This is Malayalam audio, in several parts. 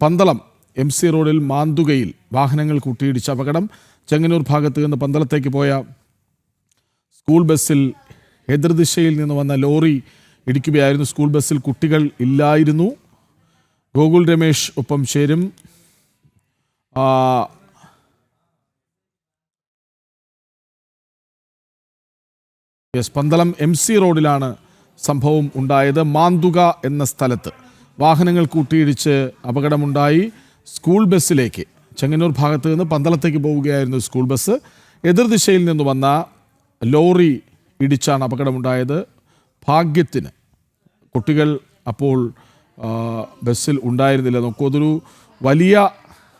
പന്തളം MC റോഡിൽ മാന്തുകയിൽ വാഹനങ്ങൾ കൂട്ടിയിടിച്ച അപകടം. ചെങ്ങന്നൂർ ഭാഗത്ത് നിന്ന് പന്തളത്തേക്ക് പോയ സ്കൂൾ ബസ്സിൽ എതിർദിശയിൽ നിന്ന് വന്ന ലോറി ഇടിക്കുകയായിരുന്നു. സ്കൂൾ ബസ്സിൽ കുട്ടികൾ ഇല്ലായിരുന്നു. ഗോകുൽ രമേശ് ഒപ്പം ചേരും. പന്തളം MC റോഡിലാണ് സംഭവം ഉണ്ടായത്. മാന്തുക എന്ന സ്ഥലത്ത് വാഹനങ്ങൾ കൂട്ടിയിടിച്ച് അപകടമുണ്ടായി. സ്കൂൾ ബസ്സിലേക്ക് ചെങ്ങന്നൂർ ഭാഗത്ത് നിന്ന് പന്തളത്തേക്ക് പോവുകയായിരുന്നു സ്കൂൾ ബസ്. എതിർദിശയിൽ നിന്ന് വന്ന ലോറി ഇടിച്ചാണ് അപകടമുണ്ടായത്. ഭാഗ്യത്തിന് കുട്ടികൾ അപ്പോൾ ബസ്സിൽ ഉണ്ടായിരുന്നില്ല. നോക്കൂ, അതൊരു വലിയ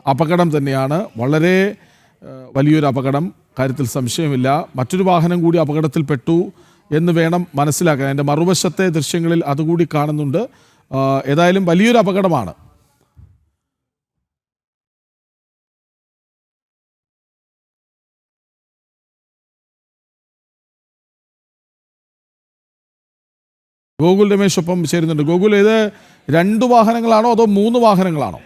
അപകടം തന്നെയാണ്. വളരെ വലിയൊരു അപകടം, കാര്യത്തിൽ സംശയമില്ല. മറ്റൊരു വാഹനം കൂടി അപകടത്തിൽപ്പെട്ടു എന്ന് വേണം മനസ്സിലാക്കാൻ. എൻ്റെ മറുവശത്തെ ദൃശ്യങ്ങളിൽ അതുകൂടി കാണുന്നുണ്ട്. ഏതായാലും വലിയൊരു അപകടമാണ്. ഗോകുൽ രമേശ് ഒപ്പം ചേരുന്നുണ്ട്. ഗോകുൽ, ഇത് 2 വാഹനങ്ങളാണോ അതോ 3 വാഹനങ്ങളാണോ?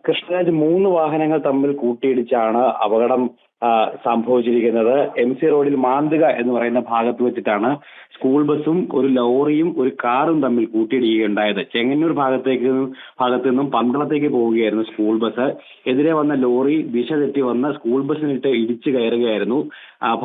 കൃഷ്ണരാജ്, 3 വാഹനങ്ങൾ തമ്മിൽ കൂട്ടിയിടിച്ചാണ് അപകടം സംഭവിച്ചിരിക്കുന്നത്. MC റോഡിൽ മാന്തുക എന്ന് പറയുന്ന ഭാഗത്ത് വെച്ചിട്ടാണ് സ്കൂൾ ബസ്സും ഒരു ലോറിയും ഒരു കാറും തമ്മിൽ കൂട്ടിയിടിക്കുകയുണ്ടായത്. ചെങ്ങന്നൂർ ഭാഗത്ത് നിന്നും പന്തളത്തേക്ക് പോവുകയായിരുന്നു സ്കൂൾ ബസ്. എതിരെ വന്ന ലോറി ദിശ തെറ്റി വന്ന് സ്കൂൾ ബസ്സിനിട്ട് ഇടിച്ചു കയറുകയായിരുന്നു.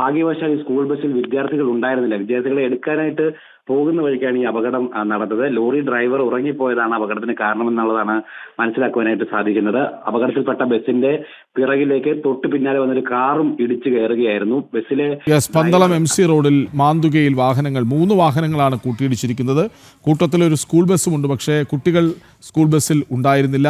ഭാഗ്യവശാൽ ഈ സ്കൂൾ ബസ്സിൽ വിദ്യാർത്ഥികൾ ഉണ്ടായിരുന്നില്ല. വിദ്യാർത്ഥികളെ എടുക്കാനായിട്ട് പോകുന്ന വഴിക്കാണ് ഈ അപകടം നടന്നത്. ലോറി ഡ്രൈവർ ഉറങ്ങിപ്പോയതാണ് അപകടത്തിന് കാരണമെന്നുള്ളതാണ് മനസ്സിലാക്കുവാനായിട്ട് സാധിക്കുന്നത്. അപകടത്തിൽപ്പെട്ട ബസ്സിന്റെ പിറകിലേക്ക് തൊട്ട് പിന്നാലെ വന്നൊരു കാറും ഇടിച്ചു കയറുകയായിരുന്നു. ബസ്സിലെ പന്തളം MC റോഡിൽ മാന്തുകയിൽ വാഹനങ്ങൾ 3 വാഹനങ്ങളാണ് കൂട്ടിയിടിച്ചിരിക്കുന്നത്. കൂട്ടത്തിലൊരു സ്കൂൾ ബസ്സുമുണ്ട്. പക്ഷേ കുട്ടികൾ സ്കൂൾ ബസ്സിൽ ഉണ്ടായിരുന്നില്ല.